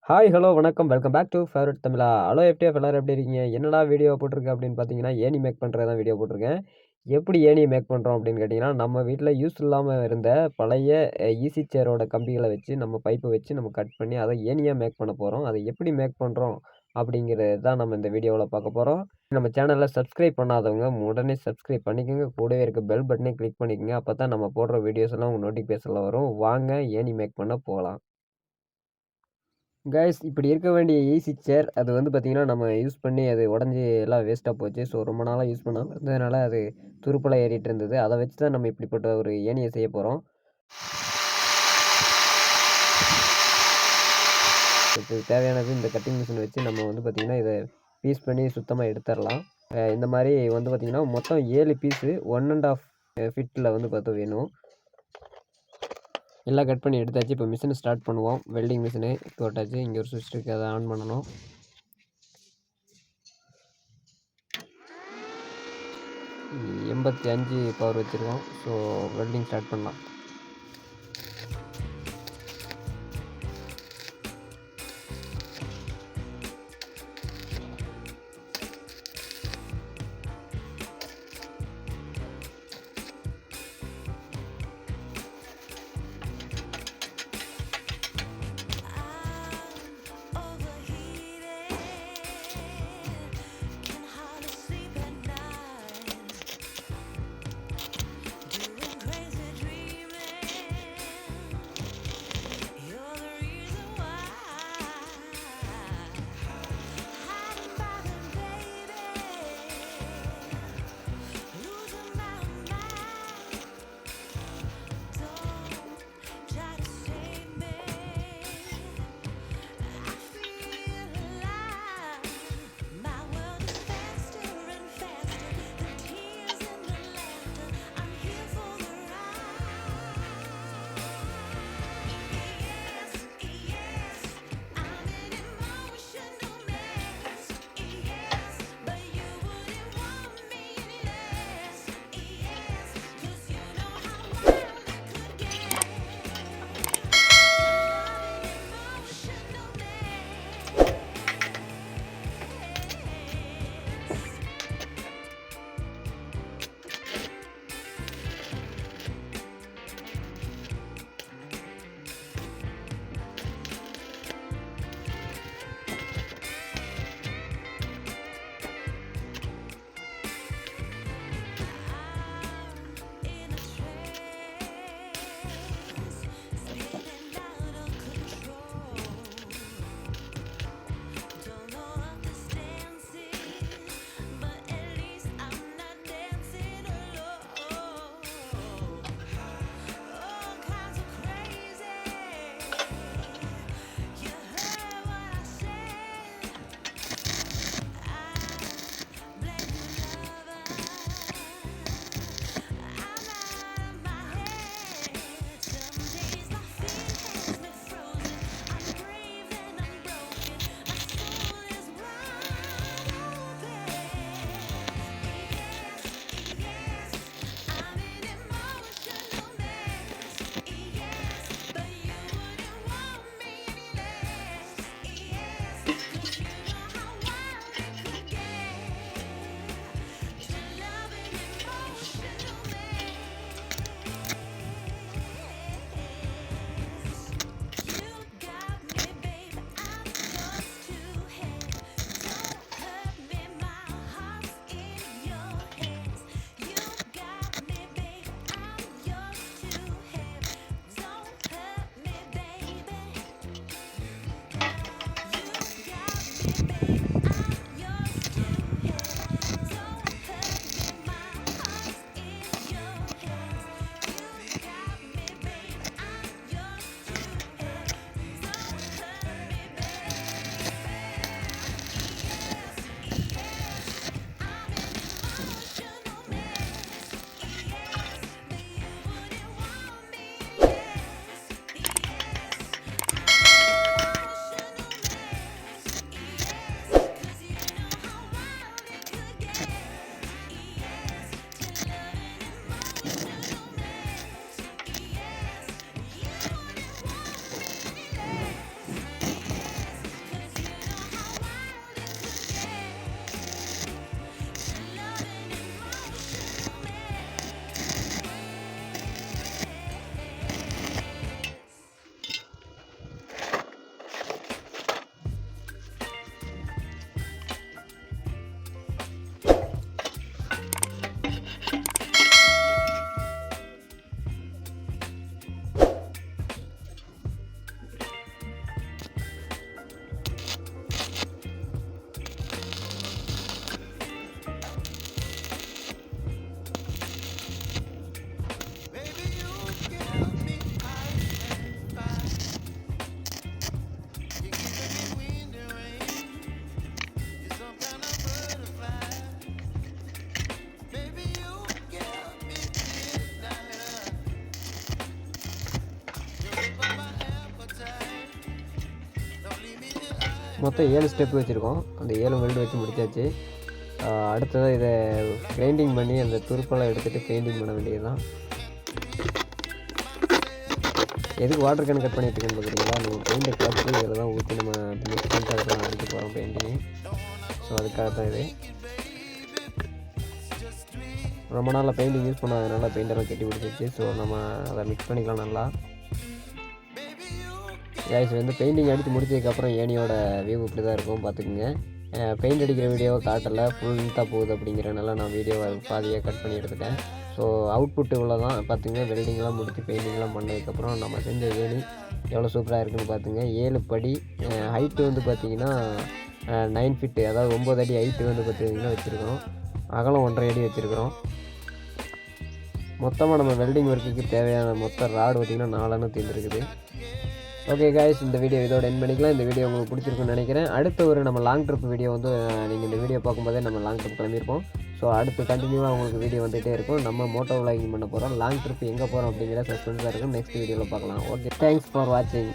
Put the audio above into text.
Hi, hello, வணக்கம். Welcome back two favourite தமிழா. Hello FTF எல்லாரும் எப்படி இருக்கீங்க? என்னடா வீடியோ போட்டிருக்கேன் அப்படின்னு பார்த்தீங்கன்னா, ஏணி மேக் பண்ணுறது தான் வீடியோ போட்டிருக்கேன். எப்படி ஏணி மேக் பண்ணுறோம் அப்படின்னு கேட்டிங்கன்னா, நம்ம வீட்டில் யூஸ் இல்லாம இருந்த பழைய ஈஸி சேரோட கம்பிகள வச்சு, நம்ம பைப்ப வச்சு நம்ம கட் பண்ணி அதை ஏணியா மேக் பண்ண போறோம். அதை எப்படி மேக் பண்ணுறோம் அப்படிங்கிறது தான் நம்ம இந்த வீடியோவில் பார்க்க போறோம். நம்ம சேனலை சப்ஸ்கிரைப் பண்ணாதவங்க உடனே சப்ஸ்கிரைப் பண்ணிக்கோங்க. கூடவே இருக்க பெல் பட்டனை கிளிக் பண்ணிக்கோங்க. அப்போ தான் நம்ம போடுற வீடியோஸ் எல்லாம் உங்கள் நோட்டிஃபிகேஷனில் வரும். வாங்க ஏணி மேக் பண்ண போகலாம். கைஸ், இப்படி இருக்க வேண்டிய ஈஸி சேர் அது வந்து பார்த்திங்கன்னா, நம்ம யூஸ் பண்ணி அது உடஞ்சி எல்லாம் வேஸ்ட்டாக போச்சு. ஸோ ரொம்ப நாளாக யூஸ் பண்ணாமல் இருந்ததுனால அது துருப்பெல்லாம் ஏறிட்டு இருந்தது. அதை வச்சு தான் நம்ம இப்படிப்பட்ட ஒரு ஏணியை செய்ய போகிறோம். இதுக்கு தேவையானது இந்த கட்டிங் மிஷின் வச்சு நம்ம வந்து பார்த்திங்கன்னா, இதை பீஸ் பண்ணி சுத்தமாக எடுத்துடலாம். இந்த மாதிரி வந்து பார்த்திங்கன்னா, மொத்தம் 7 பீஸு 1.5 ஃபீட்டில் வந்து பார்த்து வேணும். எல்லாம் கட் பண்ணி எடுத்தாச்சு. இப்போ மிஷினை ஸ்டார்ட் பண்ணுவோம். வெல்டிங் மிஷினு போட்டாச்சு. இங்கே ஒரு சுவிட்ச் இருக்குது, அதை ஆன் பண்ணணும். 85 பவர் வச்சுருக்கோம். ஸோ வெல்டிங் ஸ்டார்ட் பண்ணலாம். மொத்தம் 7 ஸ்டெப் வச்சுருக்கோம். அந்த 7 வெல்டு வச்சு முடிச்சாச்சு. அடுத்ததாக இதை கிரைண்டிங் பண்ணி அந்த துருப்பெல்லாம் எடுத்துகிட்டு பெயிண்டிங் பண்ண வேண்டியது தான். எதுக்கு வாட்டர் கேன் கட் பண்ணிட்டு இருக்கேன்னு பார்க்குறீங்களா? நம்ம பெயிண்டை கலச்சு இதில் தான் ஊற்றி நம்ம மிக்ஸ் பண்ணிட்டு அதெல்லாம் அடிக்க போகிறோம் பெயிண்டிங்கு. ஸோ அதுக்காக தான் இது. ரொம்ப நாளில் பெயிண்டிங் யூஸ் பண்ணாதனால பெயிண்டெல்லாம் கட்டி பிடிச்சிருச்சு. ஸோ நம்ம அதை மிக்ஸ் பண்ணிக்கலாம் நல்லா. கைஸ் வந்து பெயிண்டிங் அடித்து முடிச்சதுக்கப்புறம் ஏனியோட வியூ இப்படி தான் இருக்கும் பார்த்துக்குங்க. பெயிண்ட் அடிக்கிற வீடியோவை காட்டலை, ஃபுல் லென்த்தாக போகுது அப்படிங்கிறனால நான் வீடியோவை பாதியாக கட் பண்ணி எடுத்துட்டேன். ஸோ அவுட்புட் இவ்வளோ தான் பார்த்துங்க. வெல்டிங்லாம் முடித்து பெயிண்டிங்லாம் பண்ணதுக்கப்புறம் நம்ம செஞ்ச ஏணி எவ்வளோ சூப்பராக இருக்குதுன்னு பார்த்துங்க. 7 படி ஹைட்டு வந்து பார்த்திங்கன்னா 9 ஃபீட்டு, அதாவது 9 அடி ஹைட்டு வந்து பார்த்திங்கன்னா வச்சுருக்கிறோம். அகலம் 1.5 அடி வச்சுருக்கிறோம். மொத்தமாக நம்ம வெல்டிங் ஒர்க்குக்கு தேவையான மொத்த ராடு பார்த்திங்கன்னா 4 தீர்ந்துருக்குது. ஓகே காய்ஸ், இந்த வீடியோ இதோட எண்ட் பண்ணிக்கலாம். இந்த வீடியோ உங்களுக்கு பிடிச்சிருக்குன்னு நினைக்கிறேன். அடுத்த ஒரு நம்ம லாங் ட்ரிப் வீடியோ வந்து நீங்கள் இந்த வீடியோ பார்க்கும்போதே நம்ம லாங் ட்ரிப் கிளம்பியிருப்போம். ஸோ அடுத்து கண்டினியூவாக உங்களுக்கு வீடியோ வந்துகிட்டே இருக்கும். நம்ம மோட்டோ விளாகிங் பண்ண போகிறோம். லாங் ட்ரிப் எங்கே போகிறோம் அப்படிங்கிற சஸ்பென்ஸாக இருக்கும். நெக்ஸ்ட் வீடியோவில் பார்க்கலாம். ஓகே, தேங்க்ஸ் ஃபார் வாட்சிங்.